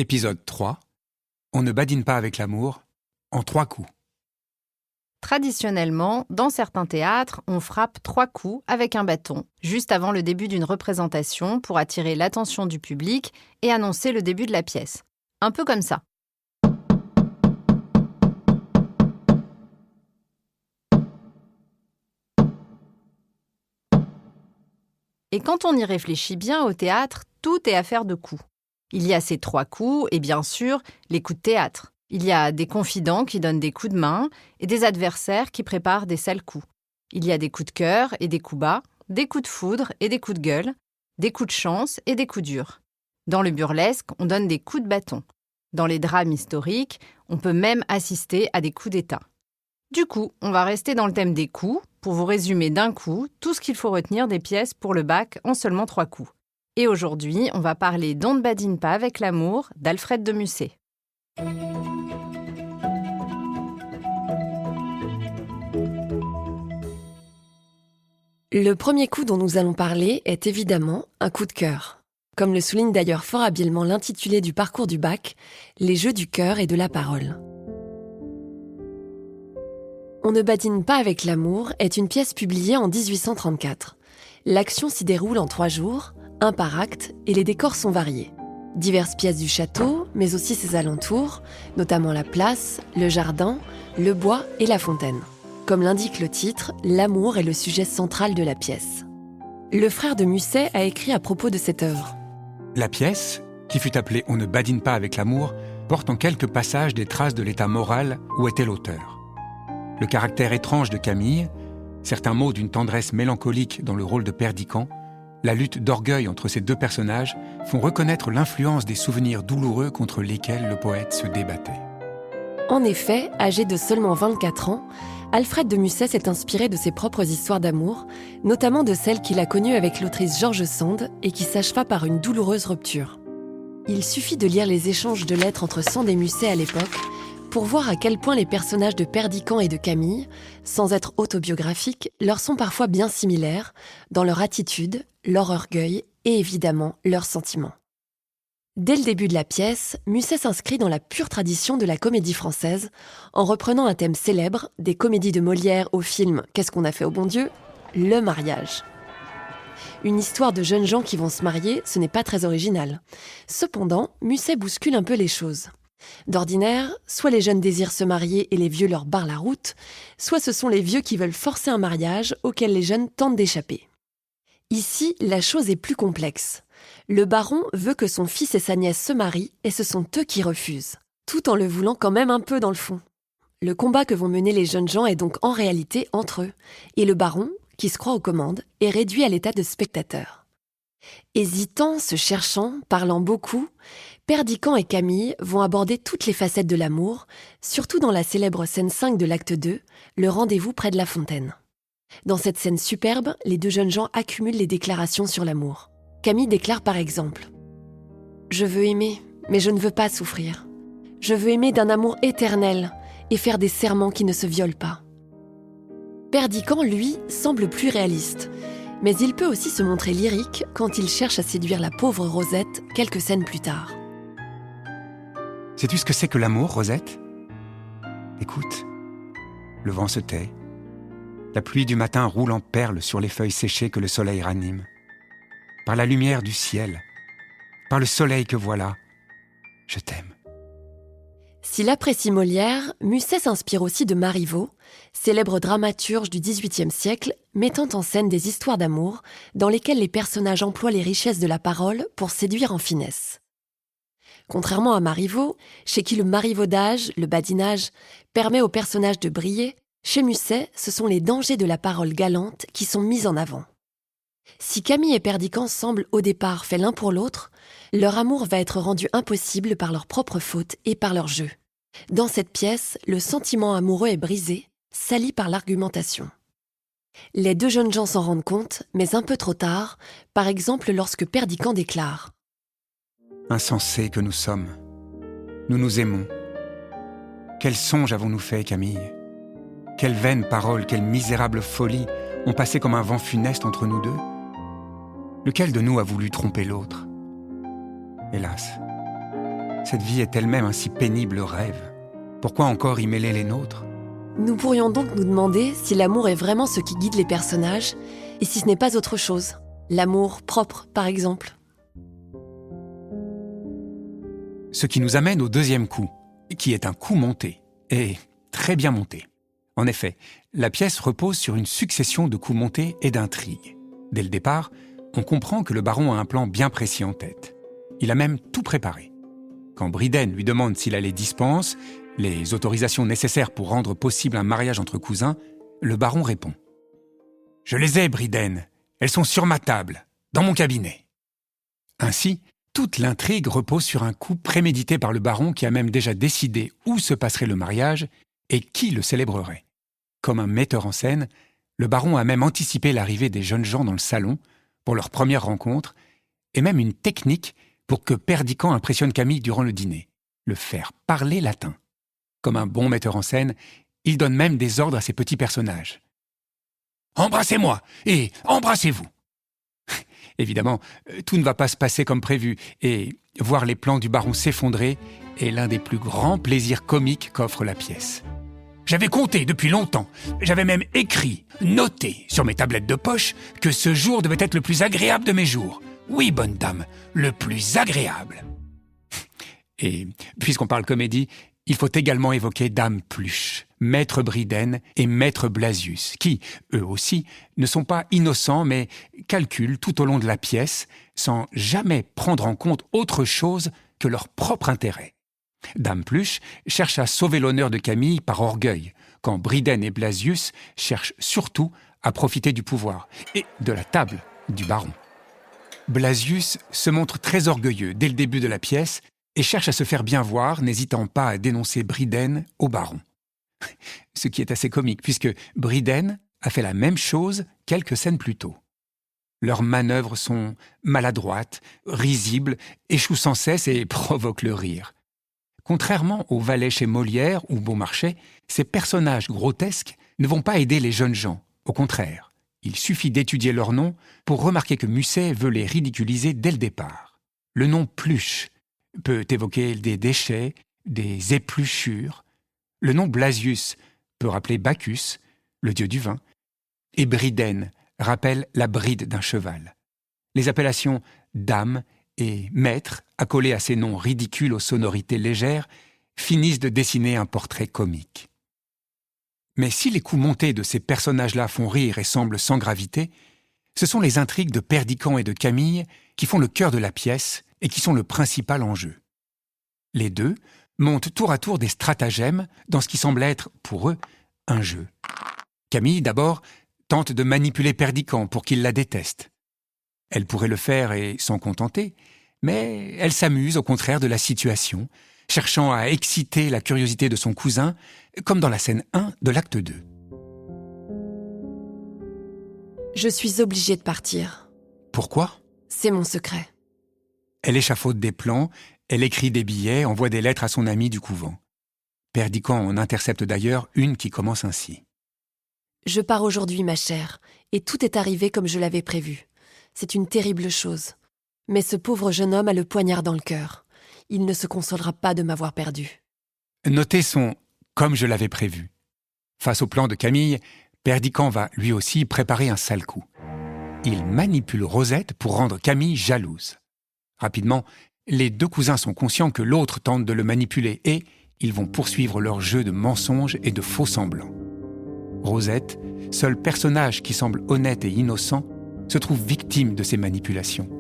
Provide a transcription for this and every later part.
Épisode 3. On ne badine pas avec l'amour, en 3 coups. Traditionnellement, dans certains théâtres, on frappe 3 coups avec un bâton, juste avant le début d'une représentation pour attirer l'attention du public et annoncer le début de la pièce. Un peu comme ça. Et quand on y réfléchit bien au théâtre, tout est affaire de coups. Il y a ces 3 coups et bien sûr, les coups de théâtre. Il y a des confidents qui donnent des coups de main et des adversaires qui préparent des sales coups. Il y a des coups de cœur et des coups bas, des coups de foudre et des coups de gueule, des coups de chance et des coups durs. Dans le burlesque, on donne des coups de bâton. Dans les drames historiques, on peut même assister à des coups d'état. Du coup, on va rester dans le thème des coups pour vous résumer d'un coup tout ce qu'il faut retenir des pièces pour le bac en seulement 3 coups. Et aujourd'hui, on va parler d'On ne badine pas avec l'amour d'Alfred de Musset. Le premier coup dont nous allons parler est évidemment un coup de cœur. Comme le souligne d'ailleurs fort habilement l'intitulé du parcours du bac, les jeux du cœur et de la parole. On ne badine pas avec l'amour est une pièce publiée en 1834. L'action s'y déroule en 3 jours, un par acte, et les décors sont variés. Diverses pièces du château, mais aussi ses alentours, notamment la place, le jardin, le bois et la fontaine. Comme l'indique le titre, l'amour est le sujet central de la pièce. Le frère de Musset a écrit à propos de cette œuvre. La pièce, qui fut appelée « On ne badine pas avec l'amour », porte en quelques passages des traces de l'état moral où était l'auteur. Le caractère étrange de Camille, certains mots d'une tendresse mélancolique dans le rôle de Perdiccand, la lutte d'orgueil entre ces 2 personnages font reconnaître l'influence des souvenirs douloureux contre lesquels le poète se débattait. En effet, âgé de seulement 24 ans, Alfred de Musset s'est inspiré de ses propres histoires d'amour, notamment de celle qu'il a connue avec l'autrice George Sand et qui s'acheva par une douloureuse rupture. Il suffit de lire les échanges de lettres entre Sand et Musset à l'époque pour voir à quel point les personnages de Perdiccand et de Camille, sans être autobiographiques, leur sont parfois bien similaires dans leur attitude, leur orgueil et évidemment leurs sentiments. Dès le début de la pièce, Musset s'inscrit dans la pure tradition de la comédie française en reprenant un thème célèbre des comédies de Molière au film « Qu'est-ce qu'on a fait au bon Dieu ?», le mariage. Une histoire de jeunes gens qui vont se marier, ce n'est pas très original. Cependant, Musset bouscule un peu les choses. D'ordinaire, soit les jeunes désirent se marier et les vieux leur barrent la route, soit ce sont les vieux qui veulent forcer un mariage auquel les jeunes tentent d'échapper. Ici, la chose est plus complexe. Le baron veut que son fils et sa nièce se marient et ce sont eux qui refusent, tout en le voulant quand même un peu dans le fond. Le combat que vont mener les jeunes gens est donc en réalité entre eux, et le baron, qui se croit aux commandes, est réduit à l'état de spectateur. Hésitant, se cherchant, parlant beaucoup, Perdiccand et Camille vont aborder toutes les facettes de l'amour, surtout dans la célèbre scène 5 de l'acte 2, le rendez-vous près de la fontaine. Dans cette scène superbe, les 2 jeunes gens accumulent les déclarations sur l'amour. Camille déclare par exemple « Je veux aimer, mais je ne veux pas souffrir. Je veux aimer d'un amour éternel et faire des serments qui ne se violent pas. » Perdiccand, lui, semble plus réaliste, mais il peut aussi se montrer lyrique quand il cherche à séduire la pauvre Rosette quelques scènes plus tard. Sais-tu ce que c'est que l'amour, Rosette ? Écoute, le vent se tait. La pluie du matin roule en perles sur les feuilles séchées que le soleil ranime. Par la lumière du ciel, par le soleil que voilà, je t'aime. S'il apprécie Molière, Musset s'inspire aussi de Marivaux, célèbre dramaturge du XVIIIe siècle, mettant en scène des histoires d'amour dans lesquelles les personnages emploient les richesses de la parole pour séduire en finesse. Contrairement à Marivaux, chez qui le marivaudage, le badinage, permet aux personnages de briller, chez Musset, ce sont les dangers de la parole galante qui sont mis en avant. Si Camille et Perdiccand semblent au départ faits l'un pour l'autre, leur amour va être rendu impossible par leurs propres fautes et par leur jeu. Dans cette pièce, le sentiment amoureux est brisé, sali par l'argumentation. Les 2 jeunes gens s'en rendent compte, mais un peu trop tard, par exemple lorsque Perdiccand déclare « Insensés que nous sommes, nous nous aimons. Quel songe avons-nous fait, Camille ? Quelle vaine parole, quelle misérable folie ont passé comme un vent funeste entre nous 2 ? Lequel de nous a voulu tromper l'autre ? Hélas, Cette vie est elle-même un si pénible rêve. Pourquoi encore y mêler les nôtres ? Nous pourrions donc nous demander si l'amour est vraiment ce qui guide les personnages et si ce n'est pas autre chose. L'amour propre, par exemple. Ce qui nous amène au deuxième coup, qui est un coup monté, et très bien monté. En effet, la pièce repose sur une succession de coups montés et d'intrigues. Dès le départ, on comprend que le baron a un plan bien précis en tête. Il a même tout préparé. Quand Bryden lui demande s'il a les dispenses, les autorisations nécessaires pour rendre possible un mariage entre cousins, le baron répond « Je les ai, Bryden. Elles sont sur ma table, dans mon cabinet. » Ainsi, toute l'intrigue repose sur un coup prémédité par le baron qui a même déjà décidé où se passerait le mariage et qui le célébrerait. Comme un metteur en scène, le baron a même anticipé l'arrivée des jeunes gens dans le salon pour leur première rencontre et même une technique pour que Perdiccand impressionne Camille durant le dîner, le faire parler latin. Comme un bon metteur en scène, il donne même des ordres à ses petits personnages. « Embrassez-moi et embrassez-vous !» Évidemment, tout ne va pas se passer comme prévu et voir les plans du baron s'effondrer est l'un des plus grands plaisirs comiques qu'offre la pièce. J'avais compté depuis longtemps, j'avais même écrit, noté sur mes tablettes de poche que ce jour devait être le plus agréable de mes jours. Oui, bonne dame, le plus agréable. Et puisqu'on parle comédie, il faut également évoquer Dame Pluche, Maître Bryden et Maître Blasius, qui, eux aussi, ne sont pas innocents mais calculent tout au long de la pièce sans jamais prendre en compte autre chose que leur propre intérêt. Dame Pluche cherche à sauver l'honneur de Camille par orgueil, quand Bryden et Blasius cherchent surtout à profiter du pouvoir et de la table du baron. Blasius se montre très orgueilleux dès le début de la pièce et cherche à se faire bien voir, n'hésitant pas à dénoncer Bryden au baron. Ce qui est assez comique, puisque Bryden a fait la même chose quelques scènes plus tôt. Leurs manœuvres sont maladroites, risibles, échouent sans cesse et provoquent le rire. Contrairement aux valets chez Molière ou Beaumarchais, ces personnages grotesques ne vont pas aider les jeunes gens. Au contraire, il suffit d'étudier leur nom pour remarquer que Musset veut les ridiculiser dès le départ. Le nom Pluche peut évoquer des déchets, des épluchures. Le nom Blasius peut rappeler Bacchus, le dieu du vin, et Bryden rappelle la bride d'un cheval. Les appellations dame et maître, accolées à ces noms ridicules aux sonorités légères, finissent de dessiner un portrait comique. Mais si les coups montés de ces personnages-là font rire et semblent sans gravité, ce sont les intrigues de Perdiccand et de Camille qui font le cœur de la pièce et qui sont le principal enjeu. Les deux montent tour à tour des stratagèmes dans ce qui semble être, pour eux, un jeu. Camille, d'abord, tente de manipuler Perdiccand pour qu'il la déteste. Elle pourrait le faire et s'en contenter, mais elle s'amuse au contraire de la situation, cherchant à exciter la curiosité de son cousin, comme dans la scène 1 de l'acte 2. Je suis obligée de partir. Pourquoi ? C'est mon secret. Elle échafaude des plans, elle écrit des billets, envoie des lettres à son ami du couvent. Perdiccand en intercepte d'ailleurs une qui commence ainsi. Je pars aujourd'hui, ma chère, et tout est arrivé comme je l'avais prévu. C'est une terrible chose. Mais ce pauvre jeune homme a le poignard dans le cœur. Il ne se consolera pas de m'avoir perdu. Notez son « comme je l'avais prévu ». Face au plan de Camille, Perdiccand va lui aussi préparer un sale coup. Il manipule Rosette pour rendre Camille jalouse. Rapidement, les deux cousins sont conscients que l'autre tente de le manipuler et ils vont poursuivre leur jeu de mensonges et de faux semblants. Rosette, seul personnage qui semble honnête et innocent, se trouve victime de ces manipulations.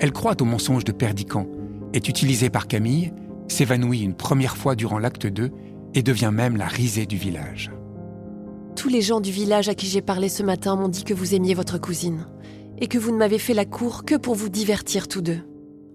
Elle croit au mensonge de Perdiccand, est utilisée par Camille, s'évanouit une première fois durant l'acte 2 et devient même la risée du village. Tous les gens du village à qui j'ai parlé ce matin m'ont dit que vous aimiez votre cousine et que vous ne m'avez fait la cour que pour vous divertir tous deux.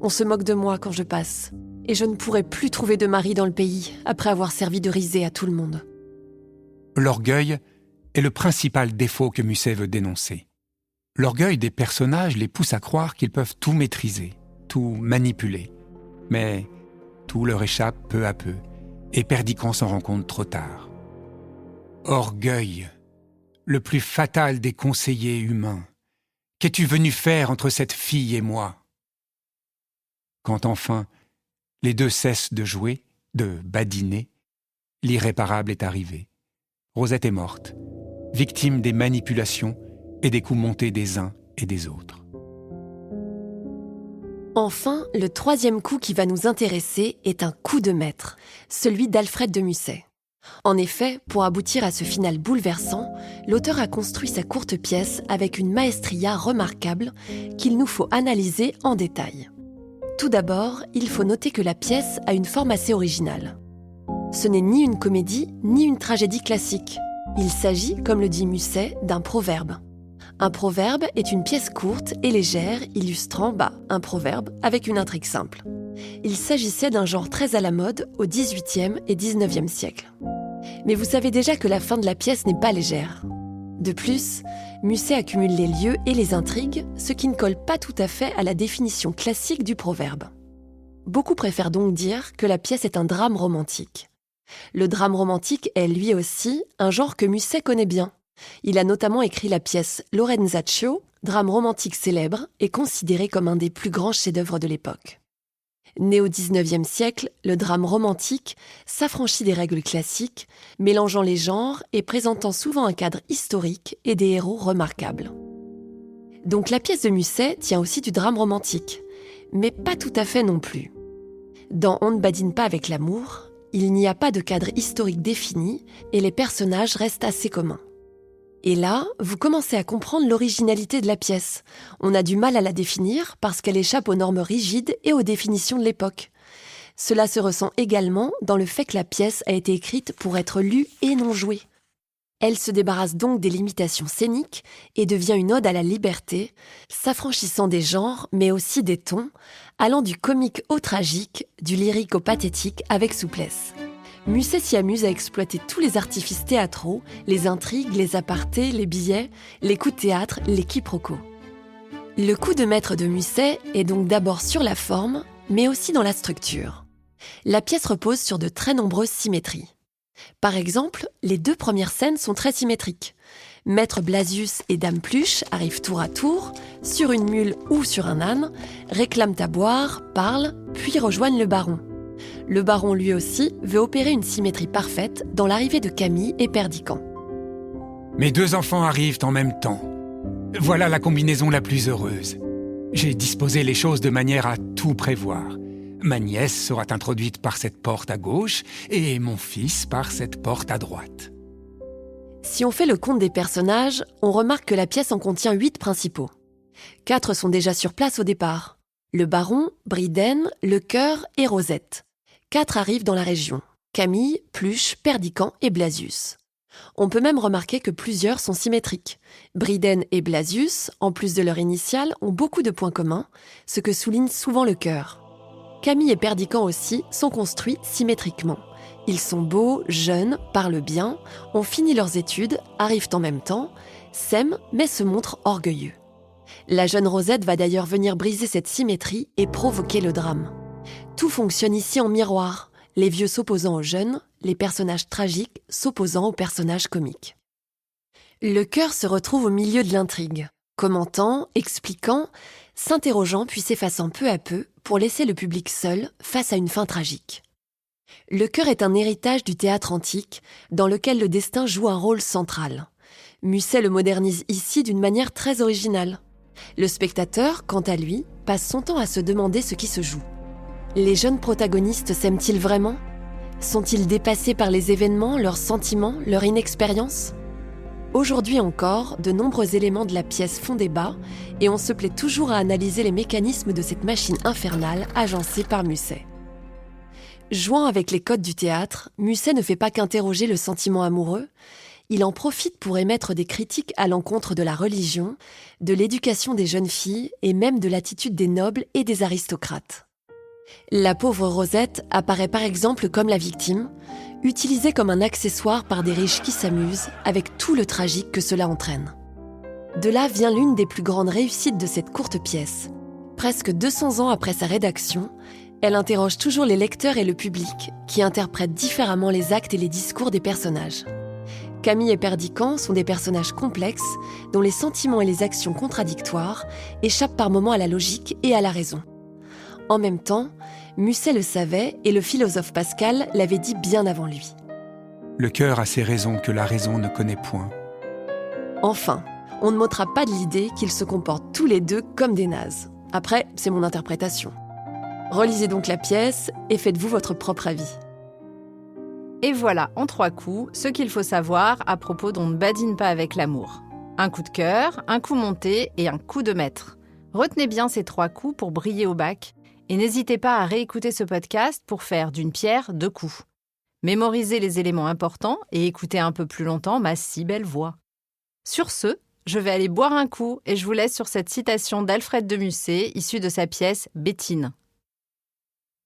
On se moque de moi quand je passe et je ne pourrai plus trouver de mari dans le pays après avoir servi de risée à tout le monde. L'orgueil est le principal défaut que Musset veut dénoncer. L'orgueil des personnages les pousse à croire qu'ils peuvent tout maîtriser, tout manipuler. Mais tout leur échappe peu à peu, et Perdiccand s'en rend compte trop tard. Orgueil, le plus fatal des conseillers humains. Qu'es-tu venu faire entre cette fille et moi ? Quand enfin, Les deux cessent de jouer, de badiner. L'irréparable est arrivé. Rosette est morte, victime des manipulations et des coups montés des uns et des autres. Enfin, le troisième coup qui va nous intéresser est un coup de maître, celui d'Alfred de Musset. En effet, pour aboutir à ce final bouleversant, l'auteur a construit sa courte pièce avec une maestria remarquable qu'il nous faut analyser en détail. Tout d'abord, il faut noter que la pièce a une forme assez originale. Ce n'est ni une comédie, ni une tragédie classique. Il s'agit, comme le dit Musset, d'un proverbe. Un proverbe est une pièce courte et légère illustrant un proverbe avec une intrigue simple. Il s'agissait d'un genre très à la mode au XVIIIe et XIXe siècle. Mais vous savez déjà que la fin de la pièce n'est pas légère. De plus, Musset accumule les lieux et les intrigues, ce qui ne colle pas tout à fait à la définition classique du proverbe. Beaucoup préfèrent donc dire que la pièce est un drame romantique. Le drame romantique est lui aussi un genre que Musset connaît bien. Il a notamment écrit la pièce Lorenzaccio, drame romantique célèbre et considéré comme un des plus grands chefs-d'œuvre de l'époque. Né au XIXe siècle, le drame romantique s'affranchit des règles classiques, mélangeant les genres et présentant souvent un cadre historique et des héros remarquables. Donc la pièce de Musset tient aussi du drame romantique, mais pas tout à fait non plus. Dans On ne badine pas avec l'amour, il n'y a pas de cadre historique défini et les personnages restent assez communs. Et là, vous commencez à comprendre l'originalité de la pièce. On a du mal à la définir parce qu'elle échappe aux normes rigides et aux définitions de l'époque. Cela se ressent également dans le fait que la pièce a été écrite pour être lue et non jouée. Elle se débarrasse donc des limitations scéniques et devient une ode à la liberté, s'affranchissant des genres mais aussi des tons, allant du comique au tragique, du lyrique au pathétique avec souplesse. Musset s'y amuse à exploiter tous les artifices théâtraux, les intrigues, les apartés, les billets, les coups de théâtre, les quiproquos. Le coup de maître de Musset est donc d'abord sur la forme, mais aussi dans la structure. La pièce repose sur de très nombreuses symétries. Par exemple, les deux premières scènes sont très symétriques. Maître Blasius et Dame Pluche arrivent tour à tour, sur une mule ou sur un âne, réclament à boire, parlent, puis rejoignent le baron. Le baron lui aussi veut opérer une symétrie parfaite dans l'arrivée de Camille et Perdiccas. Mes deux enfants arrivent en même temps. Voilà la combinaison la plus heureuse. J'ai disposé les choses de manière à tout prévoir. Ma nièce sera introduite par cette porte à gauche et mon fils par cette porte à droite. Si on fait le compte des personnages, on remarque que la pièce en contient 8 principaux. 4 sont déjà sur place au départ. Le baron, Bryden, Lecœur et Rosette. 4 arrivent dans la région. Camille, Pluche, Perdiccas et Blasius. On peut même remarquer que plusieurs sont symétriques. Bryden et Blasius, en plus de leur initiale, ont beaucoup de points communs, ce que souligne souvent Lecœur. Camille et Perdiccas aussi sont construits symétriquement. Ils sont beaux, jeunes, parlent bien, ont fini leurs études, arrivent en même temps, s'aiment mais se montrent orgueilleux. La jeune Rosette va d'ailleurs venir briser cette symétrie et provoquer le drame. Tout fonctionne ici en miroir, les vieux s'opposant aux jeunes, les personnages tragiques s'opposant aux personnages comiques. Lecœur se retrouve au milieu de l'intrigue, commentant, expliquant, s'interrogeant puis s'effaçant peu à peu pour laisser le public seul face à une fin tragique. Lecœur est un héritage du théâtre antique dans lequel le destin joue un rôle central. Musset le modernise ici d'une manière très originale. Le spectateur, quant à lui, passe son temps à se demander ce qui se joue. Les jeunes protagonistes s'aiment-ils vraiment ? Sont-ils dépassés par les événements, leurs sentiments, leur inexpérience ? Aujourd'hui encore, de nombreux éléments de la pièce font débat et on se plaît toujours à analyser les mécanismes de cette machine infernale agencée par Musset. Jouant avec les codes du théâtre, Musset ne fait pas qu'interroger le sentiment amoureux, il en profite pour émettre des critiques à l'encontre de la religion, de l'éducation des jeunes filles et même de l'attitude des nobles et des aristocrates. La pauvre Rosette apparaît par exemple comme la victime, utilisée comme un accessoire par des riches qui s'amusent avec tout le tragique que cela entraîne. De là vient l'une des plus grandes réussites de cette courte pièce. Presque 200 ans après sa rédaction, elle interroge toujours les lecteurs et le public, qui interprètent différemment les actes et les discours des personnages. Camille et Perdiccas sont des personnages complexes, dont les sentiments et les actions contradictoires échappent par moments à la logique et à la raison. En même temps, Musset le savait et le philosophe Pascal l'avait dit bien avant lui. Le cœur a ses raisons que la raison ne connaît point. Enfin, on ne m'ôtera pas de l'idée qu'ils se comportent tous les deux comme des nazes. Après, c'est mon interprétation. Relisez donc la pièce et faites-vous votre propre avis. Et voilà, en 3 coups, ce qu'il faut savoir à propos d'On ne badine pas avec l'amour. Un coup de cœur, un coup monté et un coup de maître. Retenez bien ces 3 coups pour briller au bac et n'hésitez pas à réécouter ce podcast pour faire d'une pierre 2 coups. Mémorisez les éléments importants et écoutez un peu plus longtemps ma si belle voix. Sur ce, je vais aller boire un coup et je vous laisse sur cette citation d'Alfred de Musset issue de sa pièce Bétine.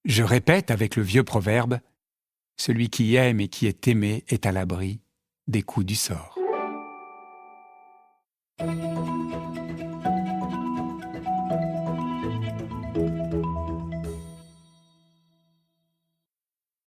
Je répète avec le vieux proverbe, « Celui qui aime et qui est aimé est à l'abri des coups du sort. »